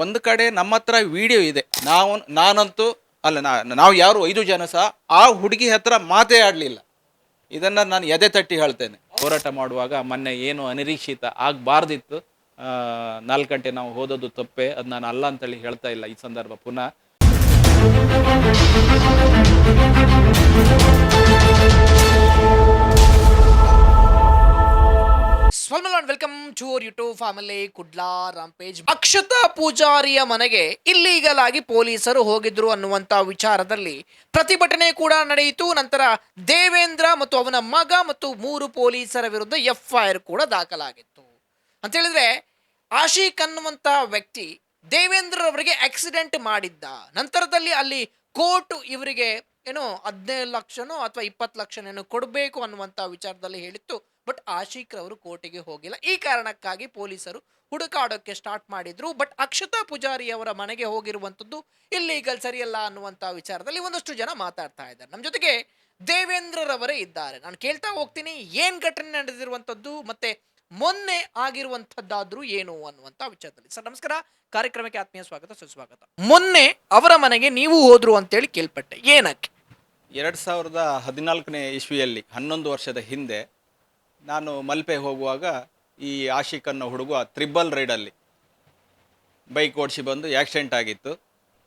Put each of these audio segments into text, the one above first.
ಒಂದು ಕಡೆ ನಮ್ಮ ಹತ್ರ ವಿಡಿಯೋ ಇದೆ. ನಾನಂತೂ ಅಲ್ಲ, ನಾವು ಯಾರು 5 ಜನ ಸಹ ಆ ಹುಡುಗಿ ಹತ್ರ ಮಾತೇ ಆಡಲಿಲ್ಲ. ಇದನ್ನು ನಾನು ಎದೆ ತಟ್ಟಿ ಹೇಳ್ತೇನೆ. ಹೋರಾಟ ಮಾಡುವಾಗ ಮೊನ್ನೆ ಏನು ಅನಿರೀಕ್ಷಿತ ಆಗಬಾರ್ದಿತ್ತು. 4 ಗಂಟೆ ನಾವು ಹೋದದ್ದು ತಪ್ಪೆ. ಅದು ನಾನು ಅಲ್ಲ ಅಂತೇಳಿ ಹೇಳ್ತಾ ಇಲ್ಲ ಈ ಸಂದರ್ಭ ಪುನಃ. Welcome to our YouTube family. Kudla rampage Akshata ಪೂಜಾರಿಯ ಮನೆಗೆ ಇಲ್ಲೀಗಲ್ ಆಗಿ ಪೊಲೀಸರು ಹೋಗಿದ್ರು ಅನ್ನುವಂತ ವಿಚಾರದಲ್ಲಿ ಪ್ರತಿಭಟನೆ ಕೂಡ ನಡೆಯಿತು. ನಂತರ ದೇವೇಂದ್ರ ಮತ್ತು ಅವನ ಮಗ ಮತ್ತು 3 ಪೊಲೀಸರ ವಿರುದ್ಧ FIR ಕೂಡ ದಾಖಲಾಗಿತ್ತು. ಅಂತ ಹೇಳಿದ್ರೆ ಆಶಿಕ್ ಅನ್ನುವಂತ ವ್ಯಕ್ತಿ ದೇವೇಂದ್ರ ಅವರಿಗೆ ಆಕ್ಸಿಡೆಂಟ್ ಮಾಡಿದ್ದ ನಂತರದಲ್ಲಿ ಅಲ್ಲಿ ಕೋರ್ಟ್ ಇವರಿಗೆ ಏನೋ 15 ಲಕ್ಷನೋ ಅಥವಾ 20 ಲಕ್ಷನೇನೋ ಕೊಡಬೇಕು ಅನ್ನುವಂಥ ವಿಚಾರದಲ್ಲಿ ಹೇಳಿತ್ತು. ಬಟ್ ಆಶಿಕ್ ರವರು ಕೋರ್ಟಿಗೆ ಹೋಗಿಲ್ಲ. ಈ ಕಾರಣಕ್ಕಾಗಿ ಪೊಲೀಸರು ಹುಡುಕಾಡೋಕ್ಕೆ ಸ್ಟಾರ್ಟ್ ಮಾಡಿದ್ರು. ಬಟ್ ಅಕ್ಷತಾ ಪೂಜಾರಿ ಅವರ ಮನೆಗೆ ಹೋಗಿರುವಂಥದ್ದು ಇಲ್ಲೀಗಲ್, ಸರಿಯಲ್ಲ ಅನ್ನುವಂಥ ವಿಚಾರದಲ್ಲಿ ಒಂದಷ್ಟು ಜನ ಮಾತಾಡ್ತಾ ಇದ್ದಾರೆ. ನಮ್ಮ ಜೊತೆಗೆ ದೇವೇಂದ್ರರವರೇ ಇದ್ದಾರೆ. ನಾನು ಕೇಳ್ತಾ ಹೋಗ್ತೀನಿ ಏನ್ ಘಟನೆ ನಡೆದಿರುವಂಥದ್ದು ಮತ್ತೆ ಮೊನ್ನೆ ಆಗಿರುವಂಥದ್ದಾದ್ರೂ ಏನು ಅನ್ನುವಂಥ ವಿಚಾರದಲ್ಲಿ. ಸರ್ ನಮಸ್ಕಾರ, ಕಾರ್ಯಕ್ರಮಕ್ಕೆ ಆತ್ಮೀಯ ಸ್ವಾಗತ, ಸುಸ್ವಾಗತ. ಮೊನ್ನೆ ಅವರ ಮನೆಗೆ ನೀವು ಹೋದ್ರು ಅಂತೇಳಿ ಕೇಳ್ಪಟ್ಟೆ, ಏನಕ್ಕೆ? 2014ನೇ ಇಸ್ವಿಯಲ್ಲಿ 11 ವರ್ಷದ ಹಿಂದೆ ನಾನು ಮಲ್ಪೆ ಹೋಗುವಾಗ ಈ ಆಶಿಕ್ ಅನ್ನೋ ಹುಡುಗ ತ್ರಿಬಲ್ ರೈಡಲ್ಲಿ ಬೈಕ್ ಓಡಿಸಿ ಬಂದು ಆಕ್ಸಿಡೆಂಟ್ ಆಗಿತ್ತು.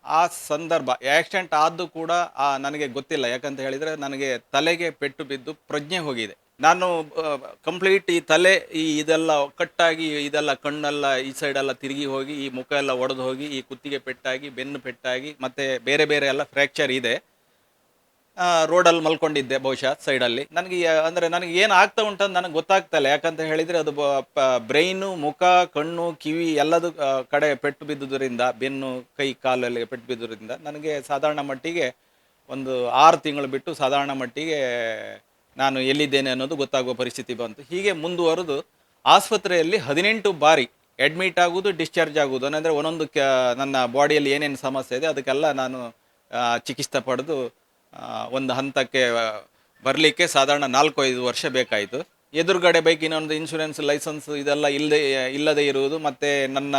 ಆ ಸಂದರ್ಭ ಆಕ್ಸಿಡೆಂಟ್ ಆದ್ದು ಕೂಡ ನನಗೆ ಗೊತ್ತಿಲ್ಲ. ಯಾಕಂತ ಹೇಳಿದರೆ ನನಗೆ ತಲೆಗೆ ಪೆಟ್ಟು ಬಿದ್ದು ಪ್ರಜ್ಞೆ ಹೋಗಿದೆ. ನಾನು ಕಂಪ್ಲೀಟ್ ಈ ತಲೆ ಇದೆಲ್ಲ ಕಟ್ಟಾಗಿ, ಇದೆಲ್ಲ ಕಣ್ಣೆಲ್ಲ ಈ ಸೈಡೆಲ್ಲ ತಿರುಗಿ ಹೋಗಿ, ಈ ಮುಖ ಎಲ್ಲ ಒಡೆದು ಹೋಗಿ, ಈ ಕುತ್ತಿಗೆ ಪೆಟ್ಟಾಗಿ, ಬೆನ್ನು ಪೆಟ್ಟಾಗಿ, ಮತ್ತು ಬೇರೆ ಬೇರೆ ಎಲ್ಲ ಫ್ರ್ಯಾಕ್ಚರ್ ಇದೆ. ರೋಡಲ್ಲಿ ಮಲ್ಕೊಂಡಿದ್ದೆ ಬಹುಶಃ ಸೈಡಲ್ಲಿ. ನನಗೆ ಅಂದರೆ ನನಗೆ ಏನು ಆಗ್ತಾ ಉಂಟಂತ ನನಗೆ ಗೊತ್ತಾಗ್ತಾಯಿಲ್ಲ. ಯಾಕಂತ ಹೇಳಿದರೆ ಅದು ಬ್ರೈನು, ಮುಖ, ಕಣ್ಣು, ಕಿವಿ ಎಲ್ಲದು ಕಡೆ ಪೆಟ್ಟು ಬಿದ್ದುದರಿಂದ, ಬೆನ್ನು, ಕೈ, ಕಾಲಲ್ಲಿ ಪೆಟ್ಟು ಬಿದ್ದುದರಿಂದ ನನಗೆ ಸಾಧಾರಣ ಮಟ್ಟಿಗೆ ಒಂದು 6 ತಿಂಗಳು ಬಿಟ್ಟು ಸಾಧಾರಣ ಮಟ್ಟಿಗೆ ನಾನು ಎಲ್ಲಿದ್ದೇನೆ ಅನ್ನೋದು ಗೊತ್ತಾಗುವ ಪರಿಸ್ಥಿತಿ ಬಂತು. ಹೀಗೆ ಮುಂದುವರೆದು ಆಸ್ಪತ್ರೆಯಲ್ಲಿ 18 ಬಾರಿ ಅಡ್ಮಿಟ್ ಆಗೋದು, ಡಿಸ್ಚಾರ್ಜ್ ಆಗೋದು. ಅಂದರೆ ಒಂದೊಂದು ನನ್ನ ಬಾಡಿಯಲ್ಲಿ ಏನೇನು ಸಮಸ್ಯೆ ಇದೆ ಅದಕ್ಕೆಲ್ಲ ನಾನು ಚಿಕಿತ್ಸೆ ಪಡೆದು ಒಂದು ಹಂತಕ್ಕೆ ಬರಲಿಕ್ಕೆ ಸಾಧಾರಣ 4-5 ವರ್ಷ ಬೇಕಾಯಿತು. ಎದುರುಗಡೆ ಬೈಕಿನೊಂದು ಇನ್ಶೂರೆನ್ಸ್, ಲೈಸೆನ್ಸ್ ಇದೆಲ್ಲ ಇಲ್ಲದೆ ಇರುವುದು, ಮತ್ತು ನನ್ನ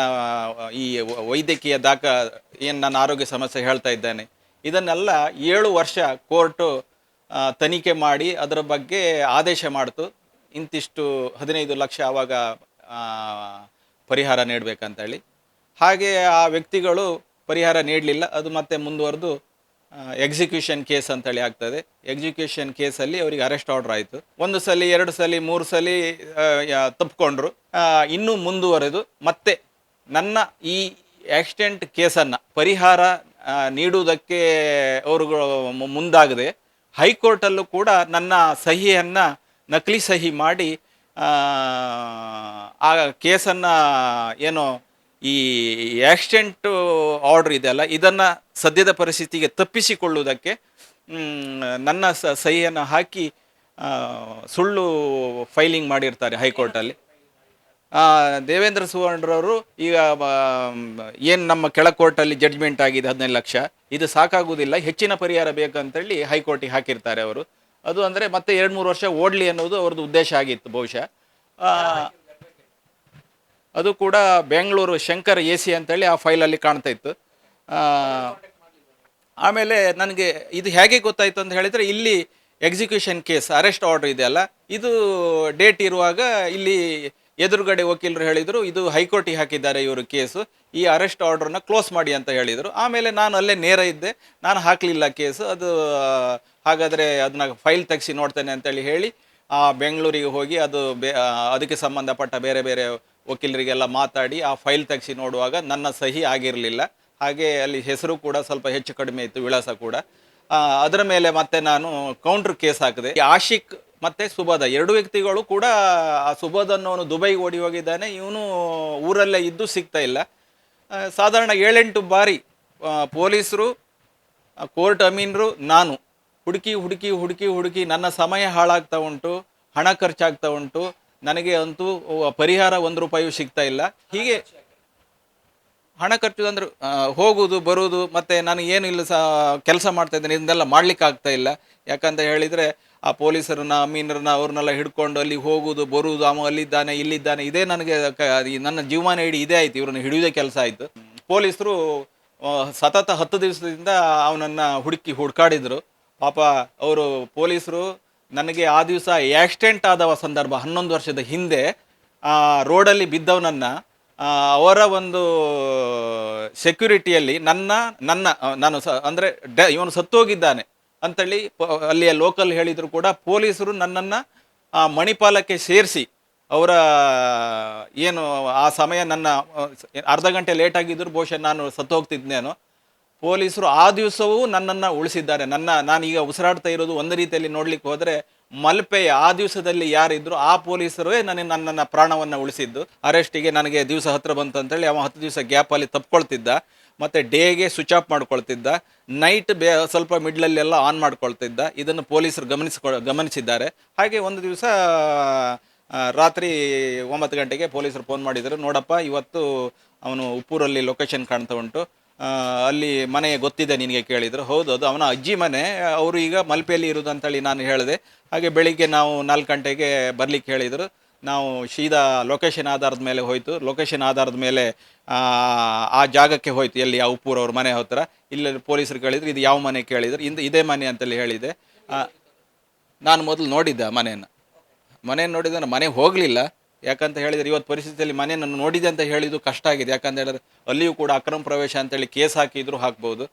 ಈ ವೈದ್ಯಕೀಯ ಏನು ನನ್ನ ಆರೋಗ್ಯ ಸಮಸ್ಯೆ ಹೇಳ್ತಾ ಇದ್ದೇನೆ, ಇದನ್ನೆಲ್ಲ 7 ವರ್ಷ ಕೋರ್ಟು ತನಿಖೆ ಮಾಡಿ ಅದರ ಬಗ್ಗೆ ಆದೇಶ ಮಾಡ್ತು. ಇಂತಿಷ್ಟು 15 ಲಕ್ಷ ಆವಾಗ ಪರಿಹಾರ ನೀಡಬೇಕಂತೇಳಿ. ಹಾಗೆ ಆ ವ್ಯಕ್ತಿಗಳು ಪರಿಹಾರ ನೀಡಲಿಲ್ಲ. ಅದು ಮತ್ತೆ ಮುಂದುವರೆದು ಎಕ್ಸಿಕ್ಯೂಷನ್ ಕೇಸ್ ಅಂತೇಳಿ ಆಗ್ತದೆ. ಎಕ್ಸಿಕ್ಯೂಷನ್ ಕೇಸಲ್ಲಿ ಅವರಿಗೆ ಅರೆಸ್ಟ್ ಆರ್ಡರ್ ಆಯಿತು. 1 ಸಲ 2 ಸಲ 3 ಸಲ ತಪ್ಪಿಕೊಂಡ್ರು. ಇನ್ನೂ ಮುಂದುವರೆದು ಮತ್ತೆ ನನ್ನ ಈ ಆಕ್ಸಿಡೆಂಟ್ ಕೇಸನ್ನು ಪರಿಹಾರ ನೀಡುವುದಕ್ಕೆ ಅವರುಗಳು ಮುಂದಾಗದೆ ಹೈಕೋರ್ಟಲ್ಲೂ ಕೂಡ ನನ್ನ ಸಹಿಯನ್ನು ನಕಲಿ ಸಹಿ ಮಾಡಿ ಆ ಕೇಸನ್ನು ಏನೋ ಈ ಆಕ್ಸಿಡೆಂಟು ಆರ್ಡ್ರ್ ಇದೆಯಲ್ಲ ಇದನ್ನು ಸದ್ಯದ ಪರಿಸ್ಥಿತಿಗೆ ತಪ್ಪಿಸಿಕೊಳ್ಳುವುದಕ್ಕೆ ನನ್ನ ಸಹಿಯನ್ನು ಹಾಕಿ ಸುಳ್ಳು ಫೈಲಿಂಗ್ ಮಾಡಿರ್ತಾರೆ ಹೈಕೋರ್ಟಲ್ಲಿ. ದೇವೇಂದ್ರ ಸುವರ್ಣರವರು ಈಗ ಏನು ನಮ್ಮ ಕೆಳ ಕೋರ್ಟಲ್ಲಿ ಜಡ್ಜ್ಮೆಂಟ್ ಆಗಿದೆ 15 ಲಕ್ಷ, ಇದು ಸಾಕಾಗುವುದಿಲ್ಲ, ಹೆಚ್ಚಿನ ಪರಿಹಾರ ಬೇಕಂತೇಳಿ ಹೈಕೋರ್ಟಿಗೆ ಹಾಕಿರ್ತಾರೆ ಅವರು. ಅದು ಅಂದರೆ ಮತ್ತೆ 2-3 ವರ್ಷ ಓಡಲಿ ಅನ್ನೋದು ಅವ್ರದ್ದು ಉದ್ದೇಶ ಆಗಿತ್ತು ಬಹುಶಃ. ಅದು ಕೂಡ ಬೆಂಗಳೂರು ಶಂಕರ್ AC ಅಂತೇಳಿ ಆ ಫೈಲಲ್ಲಿ ಕಾಣ್ತಾ ಇತ್ತು. ಆಮೇಲೆ ನನಗೆ ಇದು ಹೇಗೆ ಗೊತ್ತಾಯಿತು ಅಂತ ಹೇಳಿದರೆ, ಇಲ್ಲಿ ಎಕ್ಸಿಕ್ಯೂಷನ್ ಕೇಸ್ ಅರೆಸ್ಟ್ ಆರ್ಡರ್ ಇದೆಯಲ್ಲ, ಇದು ಡೇಟ್ ಇರುವಾಗ ಇಲ್ಲಿ ಎದುರುಗಡೆ ವಕೀಲರು ಹೇಳಿದರು ಇದು ಹೈಕೋರ್ಟಿಗೆ ಹಾಕಿದ್ದಾರೆ ಇವರು ಕೇಸು, ಈ ಅರೆಸ್ಟ್ ಆರ್ಡ್ರನ್ನ ಕ್ಲೋಸ್ ಮಾಡಿ ಅಂತ ಹೇಳಿದರು. ಆಮೇಲೆ ನಾನು ಅಲ್ಲೇ ನೇರ ಇದ್ದೆ, ನಾನು ಹಾಕಲಿಲ್ಲ ಕೇಸು. ಅದು ಹಾಗಾದರೆ ಅದನ್ನ ಫೈಲ್ ತೆಗೆಸಿ ನೋಡ್ತೇನೆ ಅಂತೇಳಿ ಹೇಳಿ ಬೆಂಗಳೂರಿಗೆ ಹೋಗಿ ಅದು ಅದಕ್ಕೆ ಸಂಬಂಧಪಟ್ಟ ಬೇರೆ ಬೇರೆ ವಕೀಲರಿಗೆಲ್ಲ ಮಾತಾಡಿ ಆ ಫೈಲ್ ತೆಗೆಸಿ ನೋಡುವಾಗ ನನ್ನ ಸಹಿ ಆಗಿರಲಿಲ್ಲ. ಹಾಗೆ ಅಲ್ಲಿ ಹೆಸರು ಕೂಡ ಸ್ವಲ್ಪ ಹೆಚ್ಚು ಕಡಿಮೆ ಇತ್ತು, ವಿಳಾಸ ಕೂಡ. ಅದರ ಮೇಲೆ ಮತ್ತೆ ನಾನು ಕೌಂಟ್ರ್ ಕೇಸ್ ಹಾಕಿದೆ. ಆಶಿಕ್ ಮತ್ತು ಸುಬೋಧ 2 ವ್ಯಕ್ತಿಗಳು ಕೂಡ, ಆ ಸುಬೋಧ ಅನ್ನೋನು ದುಬೈಗೆ ಓಡಿ ಹೋಗಿದ್ದಾನೆ, ಇವನು ಊರಲ್ಲೇ ಇದ್ದು ಸಿಗ್ತಾ ಇಲ್ಲ. ಸಾಧಾರಣ 7-8 ಬಾರಿ ಪೊಲೀಸರು, ಕೋರ್ಟ್ ಅಮೀನರು, ನಾನು ಹುಡುಕಿ ನನ್ನ ಸಮಯ ಹಾಳಾಗ್ತಾ ಉಂಟು, ಹಣ ಖರ್ಚಾಗ್ತಾ ಉಂಟು, ನನಗೆ ಅಂತೂ ಪರಿಹಾರ 1 ರೂಪಾಯಿಯೂ ಸಿಗ್ತಾ ಇಲ್ಲ. ಹೀಗೆ ಹಣ ಖರ್ಚು ಅಂದ್ರೆ ಹೋಗುವುದು ಬರುವುದು, ಮತ್ತು ನಾನು ಏನು ಇಲ್ಲ ಕೆಲಸ ಮಾಡ್ತಾ ಇದ್ದೇನೆ, ಇದನ್ನೆಲ್ಲ ಮಾಡ್ಲಿಕ್ಕೆ ಆಗ್ತಾ ಇಲ್ಲ. ಯಾಕಂತ ಹೇಳಿದರೆ ಆ ಪೊಲೀಸರನ್ನ, ಅಮೀನರನ್ನ ಅವ್ರನ್ನೆಲ್ಲ ಹಿಡ್ಕೊಂಡು ಅಲ್ಲಿ ಹೋಗುವುದು ಬರುವುದು, ಅಲ್ಲಿದ್ದಾನೆ ಇಲ್ಲಿದ್ದಾನೆ, ಇದೇ ನನಗೆ ನನ್ನ ಜೀವಮಾನ ಇಡೀ ಇದೇ ಆಯಿತು, ಇವ್ರನ್ನ ಹಿಡಿಯೋದೇ ಕೆಲಸ ಆಯಿತು. ಪೊಲೀಸರು ಸತತ 10 ದಿವಸದಿಂದ ಅವನನ್ನು ಹುಡುಕಾಡಿದರು. ಪಾಪ ಅವರು ಪೊಲೀಸರು ನನಗೆ ಆ ದಿವಸ ಆಕ್ಸಿಡೆಂಟ್ ಆದವ ಸಂದರ್ಭ 11 ವರ್ಷದ ಹಿಂದೆ ರೋಡಲ್ಲಿ ಬಿದ್ದವನನ್ನು ಅವರ ಒಂದು ಸೆಕ್ಯೂರಿಟಿಯಲ್ಲಿ ನಾನು ಅಂದರೆ ಇವನು ಸತ್ತೋಗಿದ್ದಾನೆ ಅಂತೇಳಿ ಅಲ್ಲಿಯ ಲೋಕಲ್ ಹೇಳಿದರು ಕೂಡ ಪೊಲೀಸರು ನನ್ನನ್ನು ಮಣಿಪಾಲಕ್ಕೆ ಸೇರಿಸಿ ಅವರ ಏನು ಆ ಸಮಯ ನನ್ನ ಅರ್ಧ ಗಂಟೆ ಲೇಟ್ ಆಗಿದ್ದರೂ ಬಹುಶಃ ನಾನು ಸತ್ತೋಗ್ತಿದ್ದೇನೋ. ಪೊಲೀಸರು ಆ ದಿವಸವೂ ನನ್ನನ್ನು ಉಳಿಸಿದ್ದಾರೆ. ನಾನೀಗ ಉಸಿರಾಡ್ತಾ ಇರೋದು ಒಂದು ರೀತಿಯಲ್ಲಿ ನೋಡ್ಲಿಕ್ಕೆ ಹೋದರೆ ಮಲ್ಪೆಯ ಆ ದಿವಸದಲ್ಲಿ ಯಾರಿದ್ರು ಆ ಪೊಲೀಸರೇ ನನ್ನನ್ನು ಪ್ರಾಣವನ್ನು ಉಳಿಸಿದ್ದು. ಅರೆಸ್ಟಿಗೆ ನನಗೆ ದಿವಸ ಹತ್ರ ಬಂತು ಅಂತೇಳಿ ಅವ 10 ದಿವಸ ಗ್ಯಾಪಲ್ಲಿ ತಪ್ಕೊಳ್ತಿದ್ದ, ಮತ್ತು ಡೇಗೆ ಸ್ವಿಚ್ ಆಫ್ ಮಾಡ್ಕೊಳ್ತಿದ್ದ, ನೈಟ್ ಸ್ವಲ್ಪ ಮಿಡ್ಲಲ್ಲೆಲ್ಲ ಆನ್ ಮಾಡ್ಕೊಳ್ತಿದ್ದ. ಇದನ್ನು ಪೊಲೀಸರು ಗಮನಿಸಿದ್ದಾರೆ. ಹಾಗೆ ಒಂದು ದಿವಸ ರಾತ್ರಿ 9 ಗಂಟೆಗೆ ಪೊಲೀಸರು ಫೋನ್ ಮಾಡಿದರು, ನೋಡಪ್ಪ ಇವತ್ತು ಅವನು ಉಪ್ಪೂರಲ್ಲಿ ಲೊಕೇಶನ್ ಕಾಣ್ತಾ ಉಂಟು, ಅಲ್ಲಿ ಮನೆ ಗೊತ್ತಿದೆ ನಿನಗೆ ಕೇಳಿದರು. ಹೌದು, ಅದು ಅವನ ಅಜ್ಜಿ ಮನೆ, ಅವರು ಈಗ ಮಲ್ಪೆಯಲ್ಲಿ ಇರೋದು ಅಂತೇಳಿ ನಾನು ಹೇಳಿದೆ. ಹಾಗೆ ಬೆಳಿಗ್ಗೆ ನಾವು 4 ಗಂಟೆಗೆ ಬರಲಿಕ್ಕೆ ಹೇಳಿದರು. ನಾವು ಸೀದಾ ಲೊಕೇಶನ್ ಆಧಾರದ ಮೇಲೆ ಹೋಯಿತು. ಲೊಕೇಶನ್ ಆಧಾರದ ಮೇಲೆ ಆ ಜಾಗಕ್ಕೆ ಹೋಯಿತು, ಎಲ್ಲಿ ಆ ಉಪ್ಪೂರವ್ರ ಮನೆ ಹತ್ರ. ಇಲ್ಲಿ ಪೊಲೀಸರು ಕೇಳಿದರು ಇದು ಯಾವ ಮನೆ ಕೇಳಿದರು. ಇದೇ ಮನೆ ಅಂತೇಳಿ ಹೇಳಿದೆ. ನಾನು ಮೊದಲು ನೋಡಿದ್ದೆ ಮನೆಯನ್ನು ನೋಡಿದ ಮನೆಗೆ ಹೋಗಲಿಲ್ಲ. ಯಾಕಂತ ಹೇಳಿದರೆ ಇವತ್ತು ಪರಿಸ್ಥಿತಿಯಲ್ಲಿ ಮನೆಯನ್ನು ನೋಡಿದೆ ಅಂತ ಹೇಳಿದ್ದು ಕಷ್ಟ ಆಗಿದೆ. ಯಾಕಂತ ಹೇಳಿದ್ರೆ ಅಲ್ಲಿಯೂ ಕೂಡ ಅಕ್ರಮ ಪ್ರವೇಶ ಅಂತೇಳಿ ಕೇಸ್ ಹಾಕಿದ್ರು ಹಾಕ್ಬೋದು.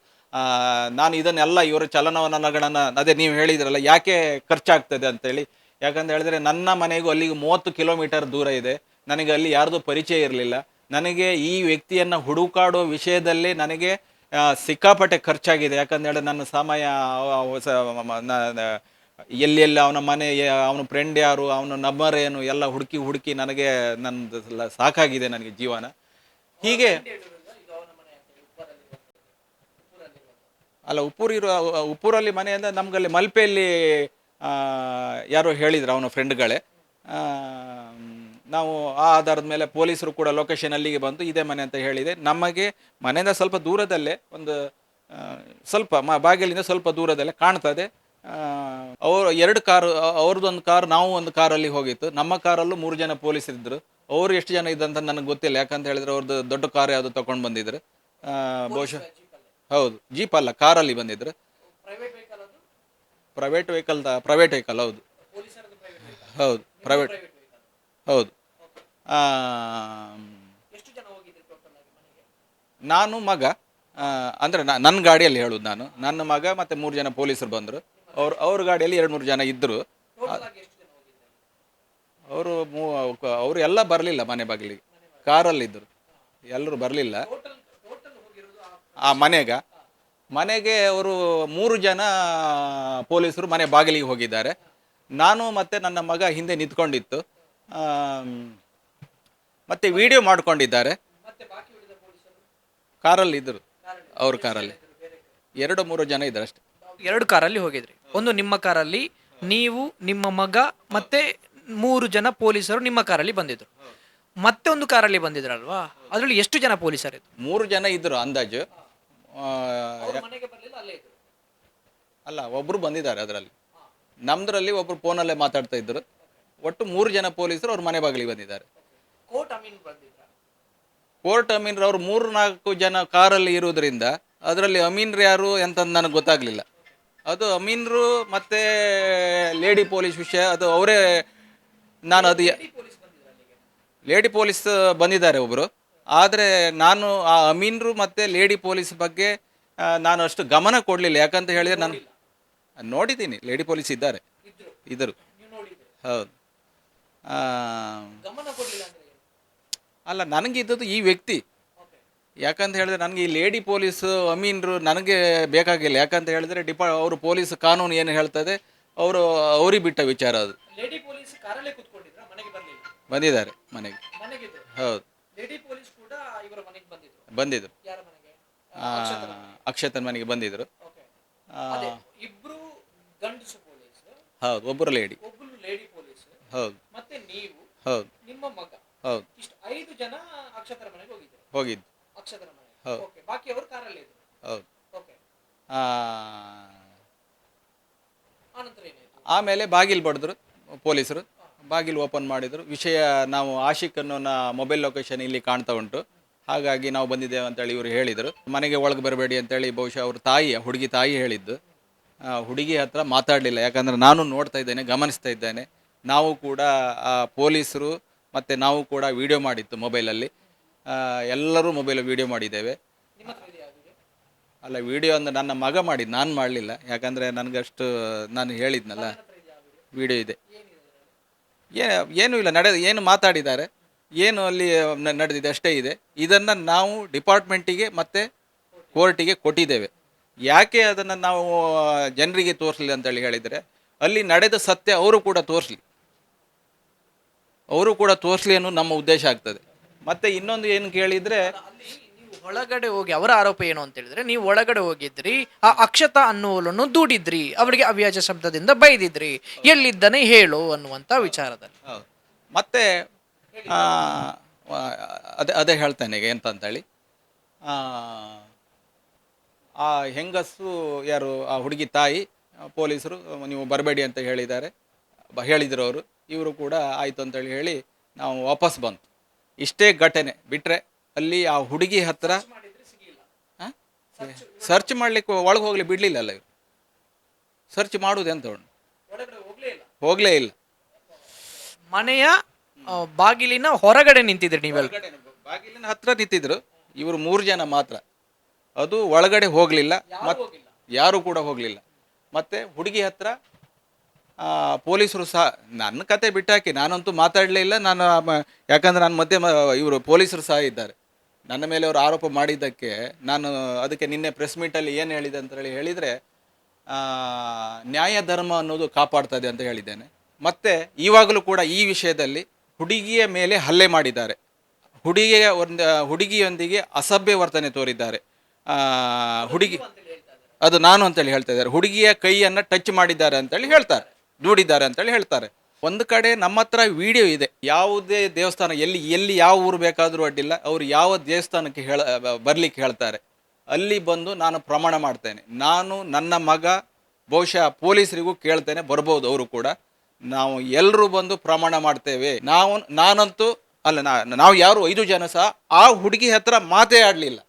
ನಾನು ಇದನ್ನೆಲ್ಲ ಇವರ ಚಲನವಲನಗಳನ್ನು ಅದೇ ನೀವು ಹೇಳಿದ್ರಲ್ಲ ಯಾಕೆ ಖರ್ಚಾಗ್ತದೆ ಅಂತೇಳಿ. ಯಾಕಂತ ಹೇಳಿದ್ರೆ ನನ್ನ ಮನೆಗೂ ಅಲ್ಲಿಗೆ 30 ಕಿಲೋಮೀಟರ್ ದೂರ ಇದೆ. ನನಗೆ ಅಲ್ಲಿ ಯಾರ್ದು ಪರಿಚಯ ಇರಲಿಲ್ಲ. ನನಗೆ ಈ ವ್ಯಕ್ತಿಯನ್ನು ಹುಡುಕಾಡೋ ವಿಷಯದಲ್ಲಿ ನನಗೆ ಸಿಕ್ಕಾಪಟ್ಟೆ ಖರ್ಚಾಗಿದೆ. ಯಾಕಂತ ಹೇಳಿದ್ರೆ ನನ್ನ ಸಮಯ, ಎಲ್ಲೆಲ್ಲ ಅವನ ಮನೆ, ಅವನ ಫ್ರೆಂಡ್ ಯಾರು, ಅವನ ನಂಬರ್ ಏನು ಎಲ್ಲ ಹುಡುಕಿ ನನಗೆ ನನ್ನ ಸಾಕಾಗಿದೆ ನನಗೆ ಜೀವನ. ಹೀಗೆ ಅಲ್ಲ, ಉಪ್ಪೂರಲ್ಲಿ ಮನೆ ಅಂದರೆ ನಮಗಲ್ಲಿ ಮಲ್ಪೆಯಲ್ಲಿ ಯಾರೋ ಹೇಳಿದ್ರು ಅವನ ಫ್ರೆಂಡ್ಗಳೇ. ನಾವು ಆ ಆಧಾರದ ಮೇಲೆ ಪೊಲೀಸರು ಕೂಡ ಲೊಕೇಶನ್ ಅಲ್ಲಿಗೆ ಬಂದು ಇದೇ ಮನೆ ಅಂತ ಹೇಳಿದೆ. ನಮಗೆ ಮನೆಯಿಂದ ಸ್ವಲ್ಪ ದೂರದಲ್ಲೇ ಒಂದು ಸ್ವಲ್ಪ ಬಾಗಿಲಿಂದ ಸ್ವಲ್ಪ ದೂರದಲ್ಲೇ ಕಾಣ್ತದೆ. ಅವರು 2 ಕಾರು, ಅವ್ರದ್ದೊಂದು ಕಾರು, ನಾವು ಒಂದು ಕಾರಲ್ಲಿ ಹೋಗಿತ್ತು. ನಮ್ಮ ಕಾರಲ್ಲೂ 3 ಜನ ಪೊಲೀಸರಿದ್ದರು. ಅವರು ಎಷ್ಟು ಜನ ಇದ್ದಂತ ನನಗೆ ಗೊತ್ತಿಲ್ಲ. ಯಾಕಂತ ಹೇಳಿದ್ರೆ ಅವ್ರದ್ದು ದೊಡ್ಡ ಕಾರು ಯಾವುದು ತಗೊಂಡು ಬಂದಿದ್ರು. ಬಹುಶಃ ಹೌದು, ಜೀಪ್ ಅಲ್ಲ, ಕಾರಲ್ಲಿ ಬಂದಿದ್ರು. ಪ್ರೈವೇಟ್ ವೆಹಿಕಲ್ ಹೌದು ಹೌದು ಪ್ರೈವೇಟ್ ಹೌದು. ನಾನು ಮಗ, ಅಂದರೆ ನನ್ನ ಗಾಡಿಯಲ್ಲಿ ಹೇಳೋದು, ನನ್ನ ಮಗ ಮತ್ತು 3 ಜನ ಪೊಲೀಸರು ಬಂದರು. ಅವ್ರ ಗಾಡಿಯಲ್ಲಿ 2-3 ಜನ ಇದ್ದರು. ಅವರು ಎಲ್ಲ ಬರಲಿಲ್ಲ ಮನೆ ಬಾಗಿಲಿಗೆ, ಕಾರಲ್ಲಿದ್ದರು, ಎಲ್ಲರೂ ಬರಲಿಲ್ಲ. ಆ ಮನೆಗೆ ಅವರು 3 ಜನ ಪೊಲೀಸರು ಮನೆ ಬಾಗಿಲಿಗೆ ಹೋಗಿದ್ದಾರೆ. ನಾನು ಮತ್ತು ನನ್ನ ಮಗ ಹಿಂದೆ ನಿಂತ್ಕೊಂಡಿತ್ತು, ಮತ್ತು ವಿಡಿಯೋ ಮಾಡ್ಕೊಂಡಿದ್ದಾರೆ. ಕಾರಲ್ಲಿ ಇದ್ದರು, ಅವ್ರ ಕಾರಲ್ಲಿ 2-3 ಜನ ಇದ್ದಾರೆ ಅಷ್ಟೇ. 2 ಕಾರಲ್ಲಿ ಹೋಗಿದ್ರಿ. ಒಂದು ನಿಮ್ಮ ಕಾರಲ್ಲಿ, ನೀವು, ನಿಮ್ಮ ಮಗ ಮತ್ತೆ 3 ಜನ ಪೊಲೀಸರು ನಿಮ್ಮ ಕಾರಲ್ಲಿ ಬಂದಿದ್ರು. ಮತ್ತೆ ಒಂದು ಕಾರಲ್ಲಿ ಬಂದಿದ್ರಲ್ವಾ, ಅದರಲ್ಲಿ ಎಷ್ಟು ಜನ ಪೊಲೀಸರು? 3 ಜನ ಇದ್ರು ಅಂದಾಜು. ಅಲ್ಲ, ಒಬ್ರು ಬಂದಿದ್ದಾರೆ ಅದರಲ್ಲಿ. ನಮ್ದ್ರಲ್ಲಿ ಒಬ್ರು ಫೋನಲ್ಲೇ ಮಾತಾಡ್ತಾ ಇದ್ರು. ಒಟ್ಟು 3 ಜನ ಪೊಲೀಸರು ಅವ್ರ ಮನೆ ಬಾಗಿಲಿಗೆ ಬಂದಿದ್ದಾರೆ. ಕೋರ್ಟ್ ಅಮೀನ್ರು ಅವರು 3-4 ಜನ ಕಾರಲ್ಲಿ ಇರುವುದರಿಂದ ಅದರಲ್ಲಿ ಅಮೀನ್ರು ಯಾರು ಎಂತಂದು ನನಗೆ ಗೊತ್ತಾಗಲಿಲ್ಲ. ಅದು ಅಮೀನ್ರು ಮತ್ತು ಲೇಡಿ ಪೊಲೀಸ್ ವಿಷಯ, ಅದು ಅವರೇ. ನಾನು ಅದು ಲೇಡಿ ಪೊಲೀಸ್ ಬಂದಿದ್ದಾರೆ ಒಬ್ಬರು. ಆದರೆ ನಾನು ಆ ಅಮೀನ್ರು ಮತ್ತು ಲೇಡಿ ಪೊಲೀಸ್ ಬಗ್ಗೆ ನಾನು ಅಷ್ಟು ಗಮನ ಕೊಡಲಿಲ್ಲ. ಯಾಕಂತ ಹೇಳಿದರೆ ನಾನು ನೋಡಿದ್ದೀನಿ, ಲೇಡಿ ಪೊಲೀಸ್ ಇದ್ದರು ಹೌದು. ಅಲ್ಲ, ನನಗಿದ್ದದ್ದು ಈ ವ್ಯಕ್ತಿ. ಯಾಕಂತ ಹೇಳಿದ್ರೆ ನನಗೆ ಈ ಲೇಡಿ ಪೊಲೀಸ್ ಅಮೀನ್ರು ನನಗೆ ಬೇಕಾಗಿಲ್ಲ. ಯಾಕಂತ ಹೇಳಿದ್ರೆ ಅವರು ಪೊಲೀಸ್ ಕಾನೂನು ಏನು ಹೇಳ್ತದೆ ಅವ್ರಿಗೆ ಬಿಟ್ಟ ವಿಚಾರ ಅದು. ಬಂದಿದ್ದಾರೆ ಮನೆಗೆ, ಹೌದು ಬಂದಿದ್ರು. ಅಕ್ಷತನ್ ಮನೆಗೆ ಬಂದಿದ್ರು. ಹೌದು, ಒಬ್ಬರು ಲೇಡಿ. ಹೌದು ಹೌದು ಹೌದು ಹೋಗಿದ್ದು. ಹೌದು. ಆಮೇಲೆ ಬಾಗಿಲು ಬಡಿದ್ರು ಪೊಲೀಸರು. ಬಾಗಿಲು ಓಪನ್ ಮಾಡಿದರು. ವಿಷಯ ನಾವು ಆಶಿಕ್ ಅನ್ನೋನ ಮೊಬೈಲ್ ಲೊಕೇಶನ್ ಇಲ್ಲಿ ಕಾಣ್ತಾ ಉಂಟು. ಹಾಗಾಗಿ ನಾವು ಬಂದಿದ್ದೇವೆ ಅಂತೇಳಿ ಇವರು ಹೇಳಿದರು. ಮನೆಗೆ ಒಳಗೆ ಬರಬೇಡಿ ಅಂತೇಳಿ ಬಹುಶಃ ಅವ್ರ ತಾಯಿ, ಹುಡುಗಿ ತಾಯಿ ಹೇಳಿದ್ದು. ಹುಡುಗಿ ಹತ್ರ ಮಾತಾಡಲಿಲ್ಲ, ಯಾಕಂದರೆ ನಾನು ನೋಡ್ತಾ ಇದ್ದೇನೆ, ಗಮನಿಸ್ತಾ ಇದ್ದೇನೆ. ನಾವು ಕೂಡ ಪೊಲೀಸರು ಮತ್ತು ನಾವು ಕೂಡ ವಿಡಿಯೋ ಮಾಡಿತ್ತು ಮೊಬೈಲಲ್ಲಿ. ಎಲ್ಲರೂ ಮೊಬೈಲ್ ವಿಡಿಯೋ ಮಾಡಿದ್ದೇವೆ. ಅಲ್ಲ, ವಿಡಿಯೋ ಅಂದರೆ ನನ್ನ ಮಗ ಮಾಡಿದ್ದು, ನಾನು ಮಾಡಲಿಲ್ಲ. ಯಾಕಂದರೆ ನನಗಷ್ಟು, ನಾನು ಹೇಳಿದ್ನಲ್ಲ, ವಿಡಿಯೋ ಇದೆ. ಏನೂ ಇಲ್ಲ, ಏನು ಮಾತಾಡಿದ್ದಾರೆ, ಏನು ಅಲ್ಲಿ ನಡೆದಿದೆ ಅಷ್ಟೇ ಇದೆ. ಇದನ್ನು ನಾವು ಡಿಪಾರ್ಟ್ಮೆಂಟಿಗೆ ಮತ್ತು ಕೋರ್ಟಿಗೆ ಕೊಟ್ಟಿದ್ದೇವೆ. ಯಾಕೆ ಅದನ್ನು ನಾವು ಜನರಿಗೆ ತೋರಿಸಲಿ ಅಂತೇಳಿ ಹೇಳಿದರೆ, ಅಲ್ಲಿ ನಡೆದ ಸತ್ಯ ಅವರು ಕೂಡ ತೋರಿಸಲಿ ಅನ್ನೋ ನಮ್ಮ ಉದ್ದೇಶ ಆಗ್ತದೆ. ಮತ್ತು ಇನ್ನೊಂದು ಏನು ಕೇಳಿದರೆ, ನೀವು ಒಳಗಡೆ ಹೋಗಿ, ಅವರ ಆರೋಪ ಏನು ಅಂತ ಹೇಳಿದ್ರೆ, ನೀವು ಒಳಗಡೆ ಹೋಗಿದ್ರಿ, ಆ ಅಕ್ಷತಾ ಅನ್ನುವಳನ್ನು ದೂಡಿದ್ರಿ, ಅವರಿಗೆ ಅವ್ಯಾಜ ಶಬ್ದದಿಂದ ಬೈದಿದ್ರಿ, ಎಲ್ಲಿದ್ದಾನೆ ಹೇಳು ಅನ್ನುವಂಥ ವಿಚಾರದಲ್ಲಿ. ಹೌದು. ಮತ್ತು ಅದೇ ಹೇಳ್ತೇನೆ ಈಗ ಎಂತಂತೇಳಿ, ಆ ಹೆಂಗಸು ಯಾರು, ಆ ಹುಡುಗಿ ತಾಯಿ, ಪೊಲೀಸರು ನೀವು ಬರಬೇಡಿ ಅಂತ ಹೇಳಿದರು ಅವರು. ಇವರು ಕೂಡ ಆಯಿತು ಅಂತೇಳಿ ಹೇಳಿ ನಾವು ವಾಪಸ್ ಬಂತು. ಇಷ್ಟೇ ಘಟನೆ ಬಿಟ್ಟರೆ ಅಲ್ಲಿ ಆ ಹುಡುಗಿ ಹತ್ರ ಸರ್ಚ್ ಮಾಡಲಿಕ್ಕೆ ಒಳಗೆ ಹೋಗ್ಲಿ ಬಿಡಲಿಲ್ಲಲ್ಲ ಇವರು. ಸರ್ಚ್ ಮಾಡುವುದೆಂತ ಹೋಗಲೇ ಇಲ್ಲ. ಮನೆಯ ಬಾಗಿಲಿನ ಹೊರಗಡೆ ನಿಂತಿದ್ರಿ ನೀವೆಲ್ಲ? ಬಾಗಿಲಿನ ಹತ್ರ ನಿಂತಿದ್ರು ಇವರು 3 ಜನ ಮಾತ್ರ. ಅದು ಒಳಗಡೆ ಹೋಗಲಿಲ್ಲ, ಮತ್ತು ಯಾರು ಕೂಡ ಹೋಗಲಿಲ್ಲ. ಮತ್ತು ಹುಡುಗಿ ಹತ್ರ ಪೊಲೀಸರು ಸಹ, ನನ್ನ ಕತೆ ಬಿಟ್ಟಾಕಿ ನಾನಂತೂ ಮಾತಾಡಲೇ ಇಲ್ಲ. ಯಾಕಂದರೆ ನಾನು ಮಧ್ಯೆ ಇವರು ಪೊಲೀಸರು ಸಹ ಇದ್ದಾರೆ ನನ್ನ ಮೇಲೆ. ಅವರು ಆರೋಪ ಮಾಡಿದ್ದಕ್ಕೆ ನಾನು ಅದಕ್ಕೆ ನಿನ್ನೆ ಪ್ರೆಸ್ ಮೀಟಲ್ಲಿ ಏನು ಹೇಳಿದೆ ಅಂತೇಳಿ ಹೇಳಿದರೆ, ನ್ಯಾಯ ಧರ್ಮ ಅನ್ನೋದು ಕಾಪಾಡ್ತದೆ ಅಂತ ಹೇಳಿದ್ದೇನೆ. ಮತ್ತು ಇವಾಗಲೂ ಕೂಡ ಈ ವಿಷಯದಲ್ಲಿ ಹುಡುಗಿಯ ಮೇಲೆ ಹಲ್ಲೆ ಮಾಡಿದ್ದಾರೆ, ಹುಡುಗಿಯೊಂದಿಗೆ ಅಸಭ್ಯ ವರ್ತನೆ ತೋರಿದ್ದಾರೆ. ಹುಡುಗಿ, ಅದು ನಾನು ಅಂತೇಳಿ ಹೇಳ್ತಾ ಇದ್ದಾರೆ, ಹುಡುಗಿಯ ಕೈಯನ್ನು ಟಚ್ ಮಾಡಿದ್ದಾರೆ ಅಂತೇಳಿ ಹೇಳ್ತಾರೆ, ದೂಡಿದ್ದಾರೆ ಅಂತೇಳಿ ಹೇಳ್ತಾರೆ. ಒಂದು ಕಡೆ ನಮ್ಮ ಹತ್ರ ವಿಡಿಯೋ ಇದೆ, ಯಾವುದೇ ದೇವಸ್ಥಾನ, ಎಲ್ಲಿ ಯಾವ ಊರು ಬೇಕಾದರೂ ಅಡ್ಡಿಲ್ಲ, ಅವರು ಯಾವ ದೇವಸ್ಥಾನಕ್ಕೆ ಬರಲಿಕ್ಕೆ ಹೇಳ್ತಾರೆ, ಅಲ್ಲಿ ಬಂದು ನಾನು ಪ್ರಮಾಣ ಮಾಡ್ತೇನೆ. ನಾನು, ನನ್ನ ಮಗ, ಬಹುಶಃ ಪೊಲೀಸರಿಗೂ ಕೇಳ್ತೇನೆ, ಬರ್ಬೋದು ಅವರು ಕೂಡ. ನಾವು ಎಲ್ಲರೂ ಬಂದು ಪ್ರಮಾಣ ಮಾಡ್ತೇವೆ. ನಾನಂತೂ ಅಲ್ಲ, ನಾವು ಯಾರು 5 ಜನ ಸಹ ಆ ಹುಡುಗಿ ಹತ್ರ ಮಾತೇ ಆಡಲಿಲ್ಲ.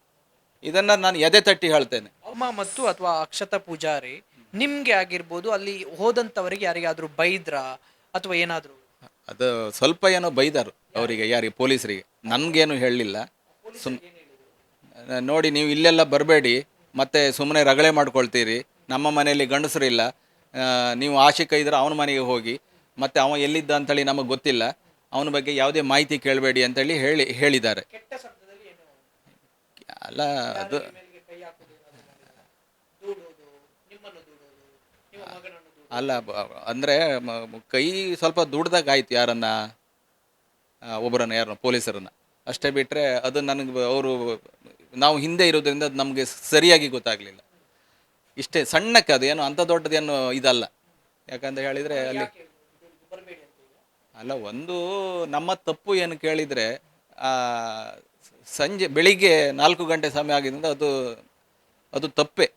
ಇದನ್ನು ನಾನು ಎದೆ ತಟ್ಟಿ ಹೇಳ್ತೇನೆ. ಅಮ್ಮ ಮತ್ತು ಅಥವಾ ಅಕ್ಷತಾ ಪೂಜಾರಿ ನಿಮ್ಗೆ ಆಗಿರ್ಬೋದು, ಅಲ್ಲಿ ಹೋದಂಥವರಿಗೆ ಯಾರಿಗಾದ್ರೂ ಬೈದ್ರ ಅಥವಾ ಏನಾದರೂ? ಅದು ಸ್ವಲ್ಪ ಏನೋ ಬೈದರು ಅವರಿಗೆ, ಯಾರಿಗೆ, ಪೊಲೀಸರಿಗೆ. ನನಗೇನು ಹೇಳಲಿಲ್ಲ. ನೋಡಿ, ನೀವು ಇಲ್ಲೆಲ್ಲ ಬರಬೇಡಿ, ಮತ್ತೆ ಸುಮ್ಮನೆ ರಗಳೆ ಮಾಡ್ಕೊಳ್ತೀರಿ, ನಮ್ಮ ಮನೆಯಲ್ಲಿ ಗಂಡಸರಿಲ್ಲ, ನೀವು ಆಶಿಕ ಇದ್ರೆ ಅವನ ಮನೆಗೆ ಹೋಗಿ, ಮತ್ತು ಅವ ಎಲ್ಲಿದ್ದ ಅಂತೇಳಿ ನಮಗೆ ಗೊತ್ತಿಲ್ಲ, ಅವನ ಬಗ್ಗೆ ಯಾವುದೇ ಮಾಹಿತಿ ಕೇಳಬೇಡಿ ಅಂತೇಳಿ ಹೇಳಿದ್ದಾರೆ. ಅಲ್ಲ, ಅದು ಅಲ್ಲ, ಅಂದರೆ ಕೈ ಸ್ವಲ್ಪ ದುಡ್ದಾಗ ಆಯ್ತು, ಯಾರನ್ನ ಪೊಲೀಸರನ್ನ, ಅಷ್ಟೇ ಬಿಟ್ಟರೆ ಅದು ನನಗೆ ನಾವು ಹಿಂದೆ ಇರೋದ್ರಿಂದ ಅದು ನಮಗೆ ಸರಿಯಾಗಿ ಗೊತ್ತಾಗಲಿಲ್ಲ. ಇಷ್ಟೇ ಸಣ್ಣಕ್ಕೆ, ಅದು ಏನು ಅಂಥ ದೊಡ್ಡದೇನು ಇದಲ್ಲ. ಯಾಕಂತ ಹೇಳಿದರೆ ಅಲ್ಲಿ ಅಲ್ಲ, ಒಂದು ನಮ್ಮ ತಪ್ಪು ಏನು ಕೇಳಿದರೆ, ಬೆಳಿಗ್ಗೆ 4 ಗಂಟೆ ಸಮಯ ಆಗಿದ್ದರಿಂದ ಅದು ತಪ್ಪೇ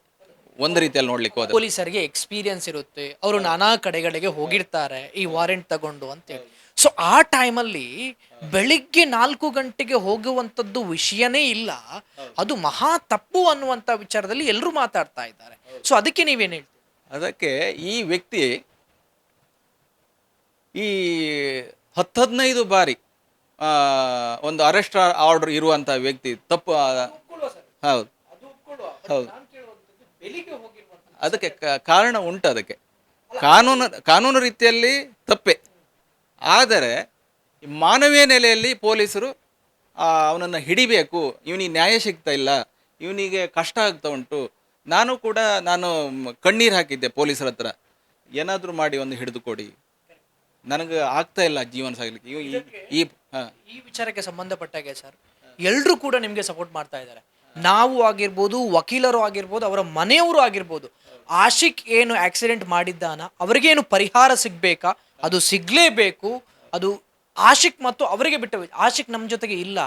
ಒಂದು ರೀತಿಯಲ್ಲಿ ನೋಡ್ಲಿಕ್ಕೆ ಹೋದ್ರೆ. ಪೊಲೀಸರಿಗೆ ಎಕ್ಸ್ಪೀರಿಯನ್ಸ್ ಇರುತ್ತೆ, ಅವರು ನಾನಾ ಕಡೆಗಳಿಗೆ ಹೋಗಿರ್ತಾರೆ ಈ ವಾರೆಂಟ್ ತಗೊಂಡು ಅಂತೇಳಿ. ಸೊ ಆ ಟೈಮಲ್ಲಿ ಬೆಳಿಗ್ಗೆ 4 ಗಂಟೆಗೆ ಹೋಗುವಂಥದ್ದು ವಿಷಯನೇ ಇಲ್ಲ, ಅದು ಮಹಾ ತಪ್ಪು ಅನ್ನುವಂಥ ವಿಚಾರದಲ್ಲಿ ಎಲ್ಲರೂ ಮಾತಾಡ್ತಾ ಇದ್ದಾರೆ. ಸೊ ಅದಕ್ಕೆ ನೀವೇನು ಹೇಳ್ತೀರಿ? ಅದಕ್ಕೆ ಈ ವ್ಯಕ್ತಿ ಈ 10-15 ಬಾರಿ ಒಂದು ಅರೆಸ್ಟ್ ಆರ್ಡರ್ ಇರುವಂಥ ವ್ಯಕ್ತಿ, ತಪ್ಪು. ಹೌದು ಹೌದು, ಅದಕ್ಕೆ ಕಾರಣ ಉಂಟು. ಅದಕ್ಕೆ ಕಾನೂನು ರೀತಿಯಲ್ಲಿ ತಪ್ಪೆ. ಆದರೆ ಮಾನವೀಯ ನೆಲೆಯಲ್ಲಿ ಪೊಲೀಸರು ಅವನನ್ನು ಹಿಡಿಬೇಕು, ಇವನಿಗೆ ನ್ಯಾಯ ಸಿಗ್ತಾ ಇಲ್ಲ, ಇವನಿಗೆ ಕಷ್ಟ ಆಗ್ತಾ ಉಂಟು. ನಾನು ಕಣ್ಣೀರು ಹಾಕಿದ್ದೆ ಪೊಲೀಸರ ಹತ್ರ, ಏನಾದರೂ ಮಾಡಿ ಒಂದು ಹಿಡಿದು ಕೊಡಿ, ನನಗೆ ಆಗ್ತಾ ಇಲ್ಲ ಜೀವನ ಸಾಗಲಿಕ್ಕೆ. ಈ ವಿಚಾರಕ್ಕೆ ಸಂಬಂಧಪಟ್ಟಾಗೆ ಸರ್, ಎಲ್ಲರೂ ಕೂಡ ನಿಮಗೆ ಸಪೋರ್ಟ್ ಮಾಡ್ತಾ ಇದ್ದಾರೆ. ನಾವು ಆಗಿರ್ಬೋದು, ವಕೀಲರು ಆಗಿರ್ಬೋದು, ಅವರ ಮನೆಯವರು ಆಗಿರ್ಬೋದು. ಆಶಿಕ್ ಏನು ಆಕ್ಸಿಡೆಂಟ್ ಮಾಡಿದ್ದಾನ, ಅವರಿಗೇನು ಪರಿಹಾರ ಸಿಗಬೇಕಾ, ಅದು ಸಿಗಲೇಬೇಕು. ಅದು ಆಶಿಕ್ ಮತ್ತು ಅವರಿಗೆ ಬಿಟ್ಟ, ಆಶಿಕ್ ನಮ್ಮ ಜೊತೆಗೆ ಇಲ್ಲ.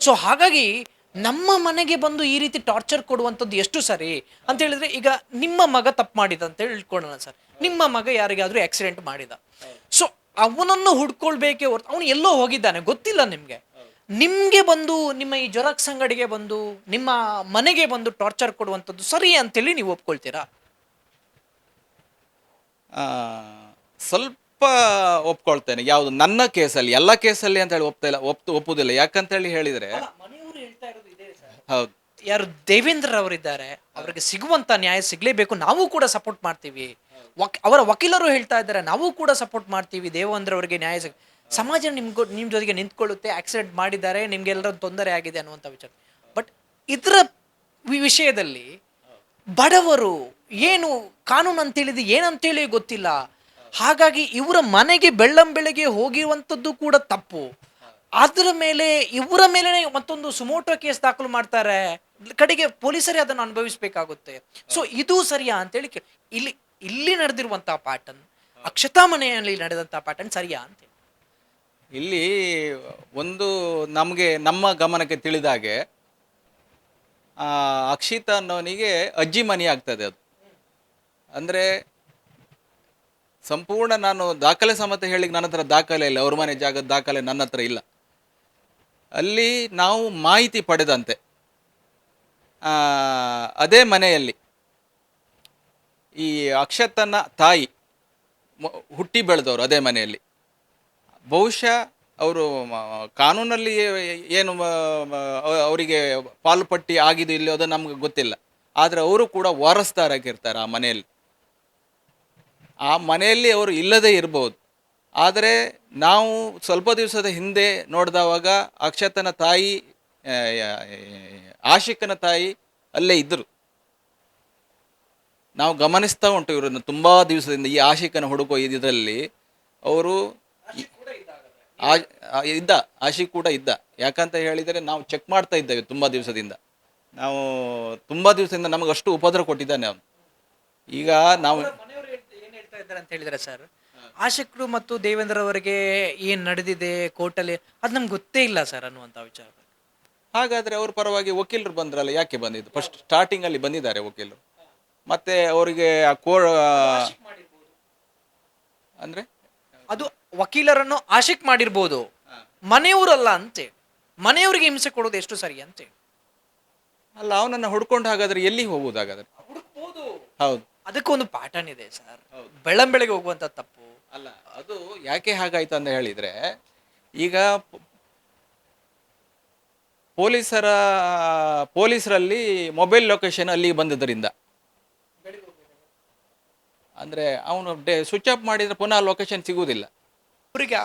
ಸೊ ಹಾಗಾಗಿ ನಮ್ಮ ಮನೆಗೆ ಬಂದು ಈ ರೀತಿ ಟಾರ್ಚರ್ ಕೊಡುವಂಥದ್ದು ಎಷ್ಟು ಸರಿ ಅಂತ ಹೇಳಿದ್ರೆ, ಈಗ ನಿಮ್ಮ ಮಗ ತಪ್ಪು ಮಾಡಿದ ಅಂತ ಹೇಳ್ಕೊಳ್ಳೋಣ ಸರ್, ನಿಮ್ಮ ಮಗ ಯಾರಿಗಾದ್ರೂ ಆಕ್ಸಿಡೆಂಟ್ ಮಾಡಿದ, ಸೊ ಅವನನ್ನು ಹುಡ್ಕೊಳ್ಬೇಕೇ ಹೊರತು ಅವನು ಎಲ್ಲೋ ಹೋಗಿದ್ದಾನೆ ಗೊತ್ತಿಲ್ಲ ನಿಮಗೆ. ನಿಮಗೆ ಬಂದು ನಿಮ್ಮ ಈ ಜೆರಾಕ್ಸ್ ಅಂಗಡಿಗೆ ಬಂದು ನಿಮ್ಮ ಮನೆಗೆ ಬಂದು ಟಾರ್ಚರ್ ಕೊಡುವಂಥದ್ದು ಸರಿ ಅಂತೇಳಿ ನೀವು ಒಪ್ಕೊಳ್ತೀರಾ? ಆ, ಸ್ವಲ್ಪ ಒಪ್ಕೊಳ್ತೇನೆ. ಯಾವುದು ನನ್ನ ಕೇಸಲ್ಲಿ, ಎಲ್ಲ ಕೇಸಲ್ಲಿ ಅಂತ ಹೇಳಿ ಒಪ್ಪುದಿಲ್ಲ. ಯಾಕಂತೇಳಿ ಹೇಳಿದರೆ, ಮನೆಯವರು ಹೇಳ್ತಾ ಇರೋದು ಇದೆ ಸರ್. ಹೌದು, ಯಾರು ದೇವೇಂದ್ರ ಅವರಿದ್ದಾರೆ, ಅವರಿಗೆ ಸಿಗುವಂತ ನ್ಯಾಯ ಸಿಗಲೇಬೇಕು, ನಾವು ಕೂಡ ಸಪೋರ್ಟ್ ಮಾಡ್ತೀವಿ. ಅವರ ವಕೀಲರು ಹೇಳ್ತಾ ಇದ್ದಾರೆ, ನಾವು ಕೂಡ ಸಪೋರ್ಟ್ ಮಾಡ್ತೀವಿ, ದೇವೇಂದ್ರ ಅವರಿಗೆ ನ್ಯಾಯ ಸಮಾಜ ನಿಮ್ಮ ಜೊತೆಗೆ ನಿಂತ್ಕೊಳ್ಳುತ್ತೆ, ಆಕ್ಸಿಡೆಂಟ್ ಮಾಡಿದ್ದಾರೆ, ನಿಮ್ಗೆಲ್ಲರ ತೊಂದರೆ ಆಗಿದೆ ಅನ್ನುವಂಥ ವಿಚಾರ. ಬಟ್ ಇದರ ವಿಷಯದಲ್ಲಿ ಬಡವರು ಏನು ಕಾನೂನು ಅಂತೇಳಿದ್ರೆ ಏನಂತೇಳಿ ಗೊತ್ತಿಲ್ಲ. ಹಾಗಾಗಿ ಇವರ ಮನೆಗೆ ಬೆಳ್ಳಂಬೆಳಗ್ಗೆ ಹೋಗಿರುವಂಥದ್ದು ಕೂಡ ತಪ್ಪು. ಅದರ ಮೇಲೆ ಇವರ ಮೇಲೆ ಮತ್ತೊಂದು ಸುಮೋಟೋ ಕೇಸ್ ದಾಖಲು ಮಾಡ್ತಾರೆ, ಕಡೆಗೆ ಪೊಲೀಸರೇ ಅದನ್ನು ಅನುಭವಿಸಬೇಕಾಗುತ್ತೆ. ಸೊ ಇದು ಸರಿಯಾ ಅಂತೇಳಿ ಇಲ್ಲಿ ಇಲ್ಲಿ ನಡೆದಿರುವಂತಹ ಪ್ಯಾಟರ್ನ್, ಅಕ್ಷತಾ ಮನೆಯಲ್ಲಿ ನಡೆದಂತಹ ಪ್ಯಾಟರ್ನ್ ಸರಿಯಾ ಅಂತ ಇಲ್ಲಿ ಒಂದು ನಮಗೆ ನಮ್ಮ ಗಮನಕ್ಕೆ ತಿಳಿದಾಗೆ ಅಕ್ಷಿತ ಅನ್ನೋನಿಗೆ ಅಜ್ಜಿ ಮನೆ ಆಗ್ತದೆ ಅದು. ಅಂದರೆ ಸಂಪೂರ್ಣ ನಾನು ದಾಖಲೆ ಸಮೇತ ಹೇಳಿಕ್ಕೆ ನನ್ನ ಹತ್ರ ದಾಖಲೆ ಇಲ್ಲ, ಅವ್ರ ಮನೆ ಜಾಗದ ದಾಖಲೆ ನನ್ನ ಹತ್ರ ಇಲ್ಲ. ಅಲ್ಲಿ ನಾವು ಮಾಹಿತಿ ಪಡೆದಂತೆ ಅದೇ ಮನೆಯಲ್ಲಿ ಈ ಅಕ್ಷತನ ತಾಯಿ ಹುಟ್ಟಿ ಬೆಳೆದವರು ಅದೇ ಮನೆಯಲ್ಲಿ. ಬಹುಶಃ ಅವರು ಕಾನೂನಲ್ಲಿ ಏನು ಅವರಿಗೆ ಪಾಲುಪಟ್ಟಿ ಆಗಿದೆ ಇಲ್ಲೋ ಅದು ನಮ್ಗೆ ಗೊತ್ತಿಲ್ಲ. ಆದರೆ ಅವರು ಕೂಡ ವಾರಸ್ದಾರಾಗಿರ್ತಾರೆ ಆ ಮನೆಯಲ್ಲಿ. ಆ ಮನೆಯಲ್ಲಿ ಅವರು ಇಲ್ಲದೇ ಇರ್ಬೋದು. ಆದರೆ ನಾವು ಸ್ವಲ್ಪ ದಿವಸದ ಹಿಂದೆ ನೋಡಿದವಾಗ ಅಕ್ಷತನ ತಾಯಿ, ಆಶಿಕನ ತಾಯಿ ಅಲ್ಲೇ ಇದ್ದರು. ನಾವು ಗಮನಿಸ್ತಾ ಉಂಟು ಇವರನ್ನು ತುಂಬ ದಿವಸದಿಂದ. ಈ ಆಶಿಕನ ಹುಡುಕೋ ಇದರಲ್ಲಿ ಅವರು ಇದ್ದ, ಆಶಿಕ್ ಕೂಡ ಇದ್ದ. ಯಾಕಂತ ಹೇಳಿದರೆ ನಾವು ಚೆಕ್ ಮಾಡ್ತಾ ಇದ್ದೇವೆ ತುಂಬ ದಿವಸದಿಂದ. ನಾವು ತುಂಬ ದಿವಸದಿಂದ ನಮಗೆ ಅಷ್ಟು ಉಪದ್ರ ಕೊಟ್ಟಿದ್ದಾನೆ ಅವನು. ಈಗ ನಾವು ಏನ್ ಹೇಳ್ತಾ ಇದ್ದಾರೆ ಅಂತ ಹೇಳಿದ್ರೆ ಸರ್, ಆಶಿಕ್ರು ಮತ್ತು ದೇವೇಂದ್ರ ಅವರಿಗೆ ಏನ್ ನಡೆದಿದೆ ಕೋರ್ಟಲ್ಲಿ ಅದು ನಮ್ಗೆ ಗೊತ್ತೇ ಇಲ್ಲ ಸರ್ ಅನ್ನುವಂಥ ವಿಚಾರ. ಹಾಗಾದರೆ ಅವ್ರ ಪರವಾಗಿ ವಕೀಲರು ಬಂದ್ರಲ್ಲ, ಯಾಕೆ ಬಂದಿದ್ದು? ಫಸ್ಟ್ ಸ್ಟಾರ್ಟಿಂಗಲ್ಲಿ ಬಂದಿದ್ದಾರೆ ವಕೀಲರು. ಮತ್ತೆ ಅವರಿಗೆ ಅಂದರೆ ಅದು ವಕೀಲರನ್ನು ಆಶಿಕ್ ಮಾಡಿರ್ಬೋದು, ಮನೆಯವರಲ್ಲ ಅಂತೆ. ಮನೆಯವರಿಗೆ ಹಿಂಸೆ ಕೊಡೋದು ಎಷ್ಟು ಸರಿ ಅಂತೆ? ಅಲ್ಲ, ಅವನನ್ನು ಹುಡ್ಕೊಂಡು ಹಾಗಾದ್ರೆ ಎಲ್ಲಿ ಹೋಗುವುದು ಹಾಗಾದ್ರೆ? ಹೌದು, ಅದಕ್ಕೊಂದು ಪ್ಯಾಟರ್ನ್ ಇದೆ ಸರ್. ಬೆಳ್ಳಂಬೆಳಗ್ಗೆ ಹೋಗುವಂತ ತಪ್ಪು ಅಲ್ಲ. ಅದು ಯಾಕೆ ಹಾಗಾಯ್ತು ಅಂತ ಹೇಳಿದ್ರೆ, ಈಗ ಪೊಲೀಸರಲ್ಲಿ ಮೊಬೈಲ್ ಲೊಕೇಶನ್ ಅಲ್ಲಿಗೆ ಬಂದದ್ರಿಂದ, ಅಂದರೆ ಅವನು ಸ್ವಿಚ್ ಆಫ್ ಮಾಡಿದರೆ ಪುನಃ ಲೊಕೇಶನ್ ಸಿಗುವುದಿಲ್ಲ. ಅವರಿಗೆ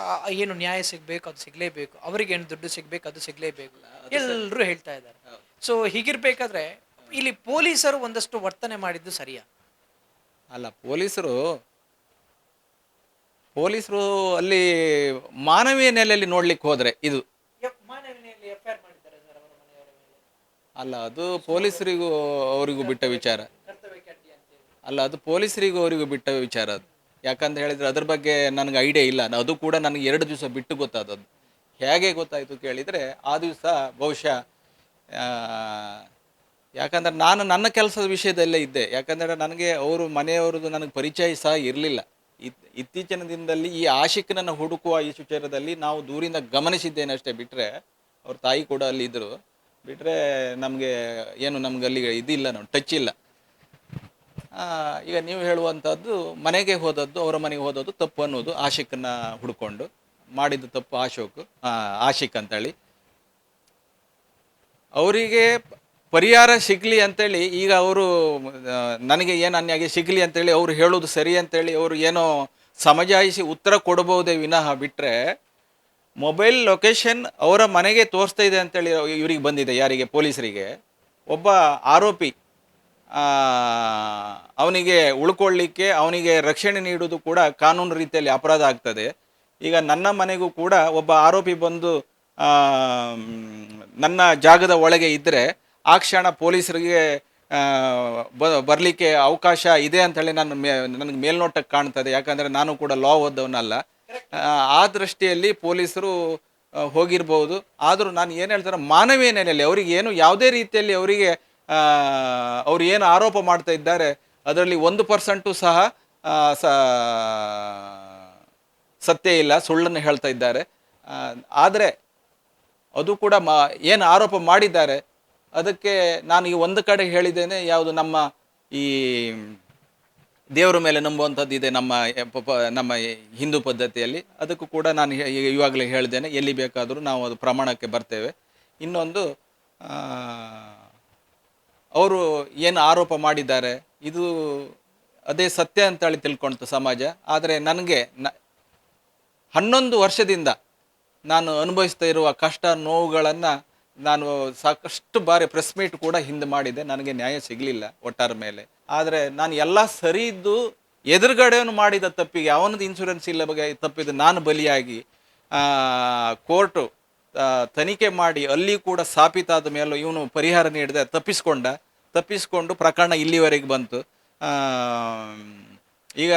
ಏನು ನ್ಯಾಯ ಸಿಗ್ಬೇಕು ಅದು ಸಿಗ್ಲೇಬೇಕು, ಅವರಿಗೆ ಏನು ದುಡ್ಡು ಸಿಗ್ಬೇಕು ಅದು ಸಿಗ್ಲೇಬೇಕು, ಎಲ್ಲರೂ ಹೇಳ್ತಾ ಇದ್ದಾರೆ. ಸೊ ಹೀಗಿರ್ಬೇಕಾದ್ರೆ ಇಲ್ಲಿ ಪೊಲೀಸರು ಒಂದಷ್ಟು ವರ್ತನೆ ಮಾಡಿದ್ದು ಸರಿಯಾ? ಅಲ್ಲ, ಪೊಲೀಸರು ಅಲ್ಲಿ ಮಾನವೀಯ ನೆಲೆಯಲ್ಲಿ ನೋಡ್ಲಿಕ್ಕೆ ಹೋದ್ರೆ ಇದು ಅಲ್ಲ, ಅದು ಪೊಲೀಸರಿಗೂ ಅವರಿಗೂ ಬಿಟ್ಟ ವಿಚಾರ ಅಲ್ಲ. ಅದು ಪೊಲೀಸರಿಗೂ ಅವರಿಗೂ ಬಿಟ್ಟ ವಿಚಾರ ಅದು. ಯಾಕಂತ ಹೇಳಿದ್ರೆ ಅದ್ರ ಬಗ್ಗೆ ನನಗೆ ಐಡಿಯಾ ಇಲ್ಲ. ಅದು ಕೂಡ ನನಗೆ 2 ದಿವಸ ಬಿಟ್ಟು ಗೊತ್ತಾದದ್ದು. ಹೇಗೆ ಗೊತ್ತಾಯಿತು ಕೇಳಿದರೆ, ಆ ದಿವಸ ಬಹುಶಃ ಯಾಕಂದರೆ ನಾನು ನನ್ನ ಕೆಲಸದ ವಿಷಯದಲ್ಲೇ ಇದ್ದೆ. ಯಾಕಂದರೆ ನನಗೆ ಅವರು ಮನೆಯವರದ್ದು ನನಗೆ ಪರಿಚಯ ಸಹ ಇರಲಿಲ್ಲ. ಇತ್ತೀಚಿನ ದಿನದಲ್ಲಿ ಈ ಆಶಿಕ್ನನ್ನು ಹುಡುಕುವ ಈ ವಿಚಾರದಲ್ಲಿ ನಾವು ದೂರಿಂದ ಗಮನಿಸಿದ್ದೇನೆ ಅಷ್ಟೇ. ಬಿಟ್ಟರೆ ಅವ್ರ ತಾಯಿ ಕೂಡ ಅಲ್ಲಿ ಇದ್ದರು. ಬಿಟ್ಟರೆ ನಮಗೆ ನಮ್ಗೆ ಅಲ್ಲಿ ಇದಿಲ್ಲ, ನಾವು ಟಚ್ ಇಲ್ಲ. ಈಗ ನೀವು ಹೇಳುವಂಥದ್ದು ಮನೆಗೆ ಹೋದದ್ದು, ಅವರ ಮನೆಗೆ ಹೋದದ್ದು ತಪ್ಪು ಅನ್ನೋದು. ಆಶಿಕನ್ನ ಹುಡ್ಕೊಂಡು ಮಾಡಿದ್ದು ತಪ್ಪು ಆಶಿಕ್ ಅಂತೇಳಿ ಅವರಿಗೆ ಪರಿಹಾರ ಸಿಗಲಿ ಅಂತೇಳಿ ಈಗ ಅವರು ನನಗೆ ಏನು ಅನ್ಯಾಯ ಸಿಗಲಿ ಅಂತೇಳಿ ಅವರು ಹೇಳೋದು ಸರಿ ಅಂತೇಳಿ ಅವರು ಏನೋ ಸಮಜಾಯಿಸಿ ಉತ್ತರ ಕೊಡಬಹುದೇ ವಿನಃ, ಬಿಟ್ಟರೆ ಮೊಬೈಲ್ ಲೊಕೇಶನ್ ಅವರ ಮನೆಗೆ ತೋರಿಸ್ತಾ ಇದೆ ಅಂತೇಳಿ ಇವರಿಗೆ ಬಂದಿದೆ, ಯಾರಿಗೆ? ಪೊಲೀಸರಿಗೆ. ಒಬ್ಬ ಆರೋಪಿ ಅವನಿಗೆ ಉಳ್ಕೊಳ್ಳಿಕ್ಕೆ, ಅವನಿಗೆ ರಕ್ಷಣೆ ನೀಡುವುದು ಕೂಡ ಕಾನೂನು ರೀತಿಯಲ್ಲಿ ಅಪರಾಧ ಆಗ್ತದೆ. ಈಗ ನನ್ನ ಮನೆಗೂ ಕೂಡ ಒಬ್ಬ ಆರೋಪಿ ಬಂದು ನನ್ನ ಜಾಗದ ಒಳಗೆ ಇದ್ದರೆ ಆ ಕ್ಷಣ ಪೊಲೀಸರಿಗೆ ಬರಲಿಕ್ಕೆ ಅವಕಾಶ ಇದೆ ಅಂಥೇಳಿ ನನಗೆ ಮೇಲ್ನೋಟಕ್ಕೆ ಕಾಣ್ತದೆ. ಯಾಕಂದರೆ ನಾನು ಕೂಡ ಲಾ ಓದವನಲ್ಲ. ಆ ದೃಷ್ಟಿಯಲ್ಲಿ ಪೊಲೀಸರು ಹೋಗಿರ್ಬೋದು. ಆದರೂ ನಾನು ಏನು ಹೇಳ್ತಾರೆ, ಮಾನವೀಯ ನೆಲೆಯಲ್ಲಿ ಅವರಿಗೆ ಯಾವುದೇ ರೀತಿಯಲ್ಲಿ ಅವರಿಗೆ ಅವರು ಏನು ಆರೋಪ ಮಾಡ್ತಾ ಇದ್ದಾರೆ ಅದರಲ್ಲಿ 1% ಸಹ ಸತ್ಯ ಇಲ್ಲ, ಸುಳ್ಳನ್ನು ಹೇಳ್ತಾ ಇದ್ದಾರೆ. ಆದರೆ ಅದು ಕೂಡ ಏನು ಆರೋಪ ಮಾಡಿದ್ದಾರೆ ಅದಕ್ಕೆ ನಾನು ಈ ಒಂದು ಕಡೆ ಹೇಳಿದ್ದೇನೆ, ಯಾವುದು ನಮ್ಮ ಈ ದೇವರ ಮೇಲೆ ನಂಬುವಂಥದ್ದು ಇದೆ ನಮ್ಮ ಹಿಂದೂ ಪದ್ಧತಿಯಲ್ಲಿ, ಅದಕ್ಕೂ ಕೂಡ ನಾನು ಇವಾಗಲೇ ಹೇಳಿದ್ದೇನೆ, ಎಲ್ಲಿ ಬೇಕಾದರೂ ನಾವು ಅದು ಪ್ರಮಾಣಕ್ಕೆ ಬರ್ತೇವೆ. ಇನ್ನೊಂದು ಅವರು ಏನು ಆರೋಪ ಮಾಡಿದ್ದಾರೆ ಇದು ಅದೇ ಸತ್ಯ ಅಂತೇಳಿ ತಿಳ್ಕೊಳ್ತು ಸಮಾಜ. ಆದರೆ ನನಗೆ 11 ವರ್ಷದಿಂದ ನಾನು ಅನುಭವಿಸ್ತಾ ಇರುವ ಕಷ್ಟ ನೋವುಗಳನ್ನು ನಾನು ಸಾಕಷ್ಟು ಬಾರಿ ಪ್ರೆಸ್ ಮೀಟ್ ಕೂಡ ಹಿಂದೆ ಮಾಡಿದೆ, ನನಗೆ ನ್ಯಾಯ ಸಿಗಲಿಲ್ಲ ಒಟ್ಟಾರೆ ಮೇಲೆ. ಆದರೆ ನಾನು ಎಲ್ಲ ಸರಿ ಇದ್ದು ಎದುರುಗಡೆಯವನು ಮಾಡಿದ ತಪ್ಪಿಗೆ, ಅವನದು ಇನ್ಶೂರೆನ್ಸ್ ಇಲ್ಲ ಬಗ್ಗೆ ತಪ್ಪಿದ್ದು ನಾನು ಬಲಿಯಾಗಿ ಕೋರ್ಟು ತನಿಖೆ ಮಾಡಿ ಅಲ್ಲಿ ಕೂಡ ಸಾಬೀತಾದ ಮೇಲೂ ಇವನು ಪರಿಹಾರ ನೀಡಿದೆ, ತಪ್ಪಿಸ್ಕೊಂಡು ಪ್ರಕರಣ ಇಲ್ಲಿವರೆಗೆ ಬಂತು. ಈಗ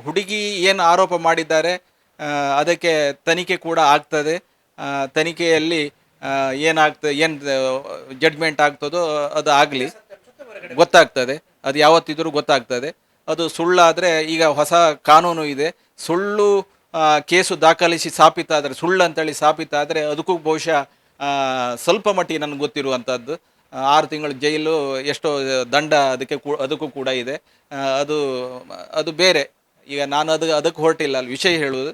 ಹುಡುಗಿ ಏನು ಆರೋಪ ಮಾಡಿದ್ದಾರೆ ಅದಕ್ಕೆ ತನಿಖೆ ಕೂಡ ಆಗ್ತದೆ. ತನಿಖೆಯಲ್ಲಿ ಏನು ಜಡ್ಮೆಂಟ್ ಆಗ್ತದೋ ಅದು ಆಗಲಿ, ಗೊತ್ತಾಗ್ತದೆ. ಅದು ಯಾವತ್ತಿದ್ರೂ ಗೊತ್ತಾಗ್ತದೆ. ಅದು ಸುಳ್ಳಾದರೆ ಈಗ ಹೊಸ ಕಾನೂನು ಇದೆ, ಸುಳ್ಳು ಕೇಸು ದಾಖಲಿಸಿ ಸಾಬೀತಾದರೆ, ಸುಳ್ಳು ಅಂತೇಳಿ ಸಾಬೀತಾದರೆ ಅದಕ್ಕೂ ಬಹುಶಃ ಸ್ವಲ್ಪ ಮಟ್ಟಿಗೆ ನನಗೆ ಗೊತ್ತಿರುವಂಥದ್ದು 6 ತಿಂಗಳು ಜೈಲು, ಎಷ್ಟೋ ದಂಡ ಅದಕ್ಕೂ ಕೂಡ ಇದೆ. ಅದು ಬೇರೆ. ಈಗ ನಾನು ಅದಕ್ಕೆ ಹೊರಟಿಲ್ಲ ಅಲ್ಲಿ ವಿಷಯ ಹೇಳುವುದು,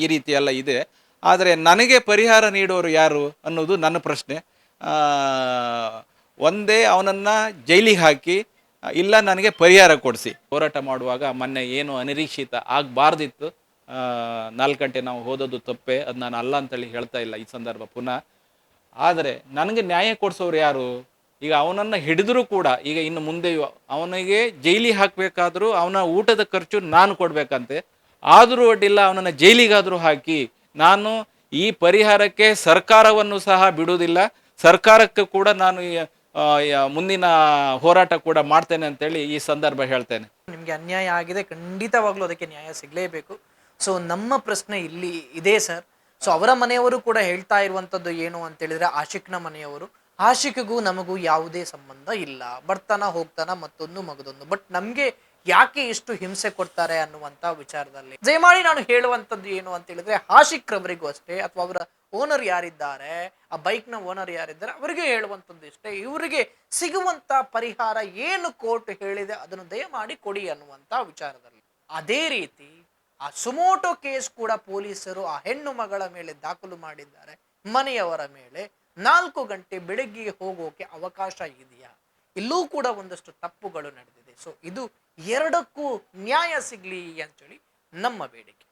ಈ ರೀತಿ ಎಲ್ಲ ಇದೆ. ಆದರೆ ನನಗೆ ಪರಿಹಾರ ನೀಡೋರು ಯಾರು ಅನ್ನೋದು ನನ್ನ ಪ್ರಶ್ನೆ. ಒಂದೇ ಅವನನ್ನು ಜೈಲಿಗೆ ಹಾಕಿ, ಇಲ್ಲ ನನಗೆ ಪರಿಹಾರ ಕೊಡಿಸಿ. ಹೋರಾಟ ಮಾಡುವಾಗ ಮೊನ್ನೆ ಏನು ಅನಿರೀಕ್ಷಿತ ಆಗಬಾರ್ದಿತ್ತು, 4 ಗಂಟೆ ನಾವು ಹೋದದ್ದು ತಪ್ಪೆ, ಅದು ನಾನು ಅಲ್ಲ ಅಂತೇಳಿ ಹೇಳ್ತಾ ಇಲ್ಲ ಈ ಸಂದರ್ಭ ಪುನಃ. ಆದರೆ ನನಗೆ ನ್ಯಾಯ ಕೊಡಿಸೋರು ಯಾರು? ಈಗ ಅವನನ್ನು ಹಿಡಿದರೂ ಕೂಡ, ಈಗ ಇನ್ನು ಮುಂದೆ ಅವನಿಗೆ ಜೈಲಿಗೆ ಹಾಕಬೇಕಾದ್ರೂ ಅವನ ಊಟದ ಖರ್ಚು ನಾನು ಕೊಡಬೇಕಂತೆ. ಆದರೂ ಅಡ್ಡಿಲ್ಲ, ಅವನನ್ನು ಜೈಲಿಗಾದರೂ ಹಾಕಿ, ನಾನು ಈ ಪರಿಹಾರಕ್ಕೆ ಸರ್ಕಾರವನ್ನು ಸಹ ಬಿಡುವುದಿಲ್ಲ, ಸರ್ಕಾರಕ್ಕೆ ಕೂಡ ನಾನು ಮುಂದಿನ ಹೋರಾಟ ಕೂಡ ಮಾಡ್ತೇನೆ ಅಂತೇಳಿ ಈ ಸಂದರ್ಭ ಹೇಳ್ತೇನೆ. ನಿಮಗೆ ಅನ್ಯಾಯ ಆಗಿದೆ, ಖಂಡಿತವಾಗ್ಲೂ ಅದಕ್ಕೆ ನ್ಯಾಯ ಸಿಗಲೇಬೇಕು. ಸೊ ನಮ್ಮ ಪ್ರಶ್ನೆ ಇಲ್ಲಿ ಇದೆ ಸರ್. ಸೊ ಅವರ ಮನೆಯವರು ಕೂಡ ಹೇಳ್ತಾ ಇರುವಂಥದ್ದು ಏನು ಅಂತ ಹೇಳಿದ್ರೆ, ಆಶಿಕ್ನ ಮನೆಯವರು, ಆಶಿಕ್ಗೂ ನಮಗೂ ಯಾವುದೇ ಸಂಬಂಧ ಇಲ್ಲ, ಬರ್ತಾನ ಹೋಗ್ತಾನ ಮತ್ತೊಂದು ಮಗದೊಂದು, ಬಟ್ ನಮ್ಗೆ ಯಾಕೆ ಇಷ್ಟು ಹಿಂಸೆ ಕೊಡ್ತಾರೆ ಅನ್ನುವಂತ ವಿಚಾರದಲ್ಲಿ ದಯಮಾಡಿ ನಾನು ಹೇಳುವಂಥದ್ದು ಏನು ಅಂತ ಹೇಳಿದ್ರೆ, ಆಶಿಕ್ ರವರಿಗೂ ಅಷ್ಟೇ, ಅಥವಾ ಅವರ ಓನರ್ ಯಾರಿದ್ದಾರೆ, ಆ ಬೈಕ್ ನ ಓನರ್ ಯಾರಿದ್ದಾರೆ ಅವರಿಗೆ ಹೇಳುವಂಥದ್ದು ಇಷ್ಟೇ, ಇವರಿಗೆ ಸಿಗುವಂತ ಪರಿಹಾರ ಏನು ಕೋರ್ಟ್ ಹೇಳಿದೆ ಅದನ್ನು ದಯಮಾಡಿ ಕೊಡಿ ಅನ್ನುವಂತ ವಿಚಾರದಲ್ಲಿ. ಅದೇ ರೀತಿ ಆ ಸುಮೋಟೋ ಕೇಸ್ ಕೂಡ ಪೊಲೀಸರು ಆ ಹೆಣ್ಣು ಮಗಳ ಮೇಲೆ ದಾಖಲು ಮಾಡಿದ್ದಾರೆ, ಮನೆಯವರ ಮೇಲೆ. 4 ಗಂಟೆ ಬೆಳಗ್ಗೆ ಹೋಗೋಕೆ ಅವಕಾಶ ಇದೆಯಾ? ಇಲ್ಲೂ ಕೂಡ ಒಂದಷ್ಟು ತಪ್ಪುಗಳು ನಡೆದಿದೆ. ಸೊ ಇದು ಎರಡಕ್ಕೂ ನ್ಯಾಯ ಸಿಗ್ಲಿ ಅಂತೇಳಿ ನಮ್ಮ ಬೇಡಿಕೆ.